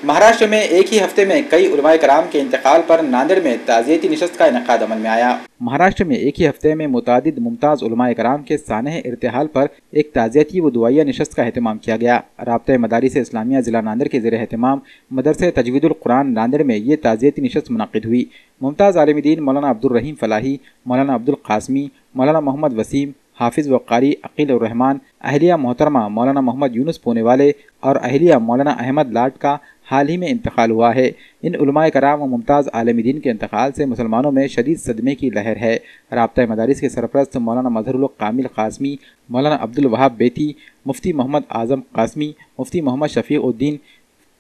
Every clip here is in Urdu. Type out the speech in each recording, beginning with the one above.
مہاراشٹر میں ایک ہی ہفتے میں کئی علماء کرام کے انتقال پر ناندیڑ میں تعزیتی نشست کا انعقاد عمل میں آیا۔ مہاراشٹر میں ایک ہی ہفتے میں متعدد ممتاز علماء کرام کے سانحہ ارتحال پر ایک تعزیتی و دعائیہ نشست کا اہتمام کیا گیا۔ رابطہ مدارس اسلامیہ ضلع ناندیڑ کے زیر اہتمام مدرسہ تجوید القرآن ناندیڑ میں یہ تعزیتی نشست منعقد ہوئی۔ ممتاز عالم دین مولانا عبدالرحیم فلاحی، مولانا عبدالقاسمی، مولانا محمد وسیم، حافظ و قاری عقیل الرحمان، اہلیہ محترمہ مولانا محمد یونس پونے والے اور اہلیہ مولانا احمد لاٹ کا حال ہی میں انتقال ہوا ہے۔ ان علماء کرام و ممتاز عالم دین کے انتقال سے مسلمانوں میں شدید صدمے کی لہر ہے۔ رابطہ مدارس کے سرپرست مولانا مظہر الحق کامل قاسمی، مولانا عبدالوہاب بیتی، مفتی محمد اعظم قاسمی، مفتی محمد شفیع الدین،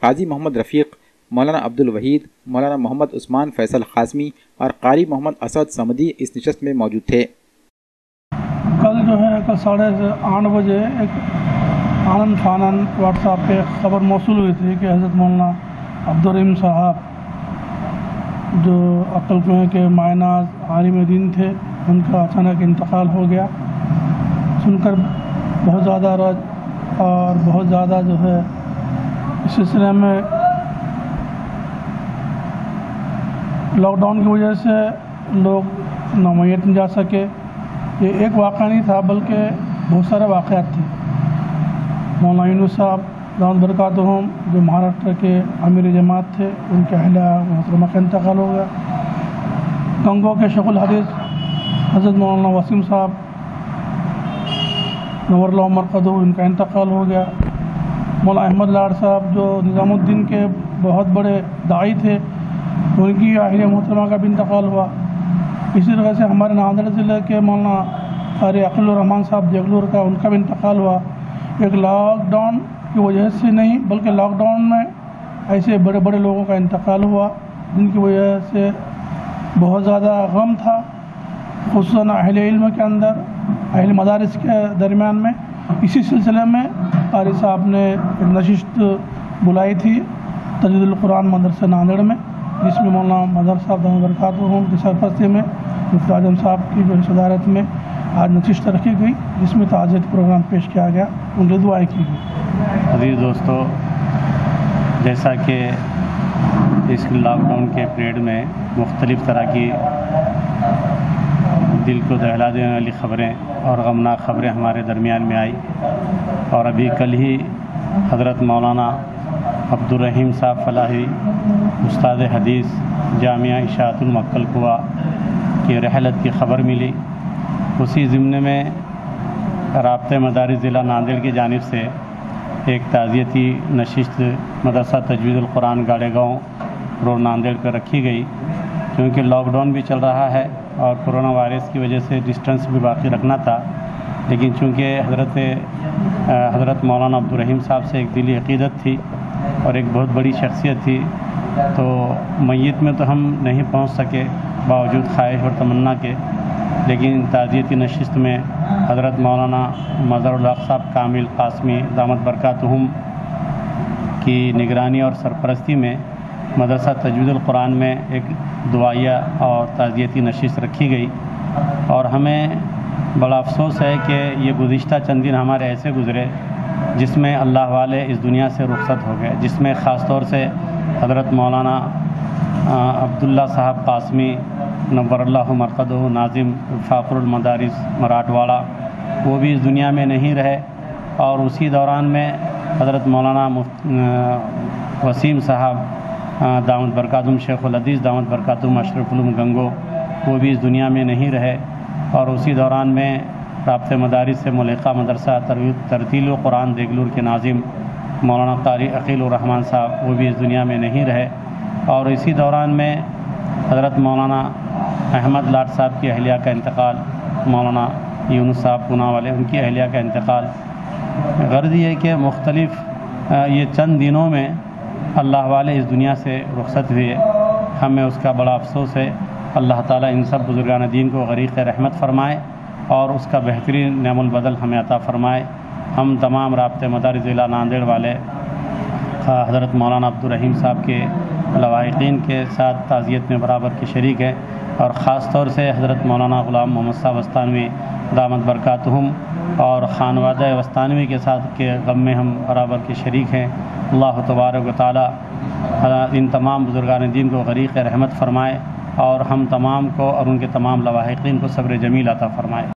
قاضی محمد رفیق، مولانا عبدالوحید، مولانا محمد عثمان فیصل قاسمی اور قاری محمد اسد صمدی اس نشست میں موجود تھے۔ کل جو ہے 8:30 بجے ایک آنن فانن واٹس ایپ پہ خبر موصول ہوئی تھی کہ حضرت مولانا عبدالرحیم صاحب جو عقل کنویں کے مایہ ناز عالم دین تھے، ان کا اچانک انتقال ہو گیا۔ سن کر بہت زیادہ رنج اور بہت زیادہ جو ہے اس سلسلے میں لاک ڈاؤن کی وجہ سے لوگ نومیت نہیں جا سکے۔ یہ ایک واقعہ نہیں تھا بلکہ بہت سارے واقعات تھے۔ مولانا یونس صاحب دامت برکاتہم جو مہاراشٹر کے امیر جماعت تھے، ان کے اہلیہ محترمہ کا انتقال ہو گیا۔ گنگو کے شیخ الحدیث حضرت مولانا وسیم صاحب نور اللہ مرقدہ، ان کا انتقال ہو گیا۔ مولانا احمد لاٹ صاحب جو نظام الدین کے بہت بڑے داعی تھے، ان کی اہلیہ محترمہ کا بھی انتقال ہوا۔ اسی طرح سے ہمارے ناندیڑ ضلع کے مولانا قاری عقیل الرحمان صاحب دیگلور کا، ان کا بھی انتقال ہوا۔ ایک لاک ڈاؤن کی وجہ سے نہیں بلکہ لاک ڈاؤن میں ایسے بڑے بڑے لوگوں کا انتقال ہوا جن کی وجہ سے بہت زیادہ غم تھا، خصوصاً اہل علم کے اندر، اہل مدارس کے درمیان میں۔ اسی سلسلے میں قاری صاحب نے ایک نشست بلائی تھی تجوید القرآن مدرسہ ناندیڑ میں، جس میں مولانا مظہر صاحب دامت برکاتہم کی سرپرستی میں مفتی اعظم صاحب کی جو صدارت میں آج نشست رکھی گئی، جس میں تعزیت پروگرام پیش کیا گیا، ان کی دعائیں کی گئی۔ عزیز دوستو، جیسا کہ اس لاک ڈاؤن کے پیریڈ میں مختلف طرح کی دل کو دہلا دینے والی خبریں اور غمناک خبریں ہمارے درمیان میں آئی، اور ابھی کل ہی حضرت مولانا عبدالرحیم صاحب فلاحی استاد حدیث جامعہ اشاعت المکل قوا کی رحلت کی خبر ملی۔ اسی ضمن میں رابطہ مدارس ضلع ناندیڑ کی جانب سے ایک تعزیتی نشست مدرسہ تجوید القرآن گاڑے گاؤں روڈ ناندیڑ پر رکھی گئی، کیونکہ لاک ڈاؤن بھی چل رہا ہے اور کرونا وائرس کی وجہ سے ڈسٹنس بھی باقی رکھنا تھا، لیکن چونکہ حضرت مولانا عبدالرحیم صاحب سے ایک دلی عقیدت تھی اور ایک بہت بڑی شخصیت تھی، تو میت میں تو ہم نہیں پہنچ سکے باوجود خواہش اور تمنا کے، لیکن تعزیتی نشست میں حضرت مولانا مظہر الحق صاحب کامل قاسمی دامت برکاتہم کی نگرانی اور سرپرستی میں مدرسہ تجوید القرآن میں ایک دعائیہ اور تعزیتی نشست رکھی گئی۔ اور ہمیں بڑا افسوس ہے کہ یہ گزشتہ چند دن ہمارے ایسے گزرے جس میں اللہ والے اس دنیا سے رخصت ہو گئے، جس میں خاص طور سے حضرت مولانا عبداللہ صاحب قاسمی نور اللہ مرقدہ ناظم فاخر المدارس مراٹھواڑہ، وہ بھی اس دنیا میں نہیں رہے۔ اور اسی دوران میں حضرت مولانا وسیم صاحب دامت برکاتہم شیخ الحدیث دامت برکاتہم اشرف العلوم گنگو، وہ بھی اس دنیا میں نہیں رہے۔ اور اسی دوران میں رابطہ مدارس سے ملحقہ مدرسہ ترتیل القرآن دیگلور کے ناظم مولانا قاری عقیل الرحمان صاحب، وہ بھی اس دنیا میں نہیں رہے۔ اور اسی دوران میں حضرت مولانا احمد لاٹ صاحب کی اہلیہ کا انتقال، مولانا یونس صاحب پونا والے، ان کی اہلیہ کا انتقال۔ غرض یہ ہے کہ مختلف یہ چند دنوں میں اللہ والے اس دنیا سے رخصت ہوئے، ہمیں اس کا بڑا افسوس ہے۔ اللہ تعالیٰ ان سب بزرگان دین کو غریق رحمت فرمائے اور اس کا بہترین نعم البدل ہمیں عطا فرمائے۔ ہم تمام رابطہ مدارس ضلع ناندیڑ والے حضرت مولانا عبدالرحیم صاحب کے لواحقین کے ساتھ تعزیت میں برابر کے شریک ہیں، اور خاص طور سے حضرت مولانا غلام محمد صاحب استانوی دامت برکاتہم اور خانوادہ وسطانوی کے ساتھ کے غم میں ہم برابر کے شریک ہیں۔ اللہ تبارک و تعالیٰ ان تمام بزرگان دین کو غریق رحمت فرمائے، اور ہم تمام کو اور ان کے تمام لواحقین کو صبر جمیل عطا فرمائے۔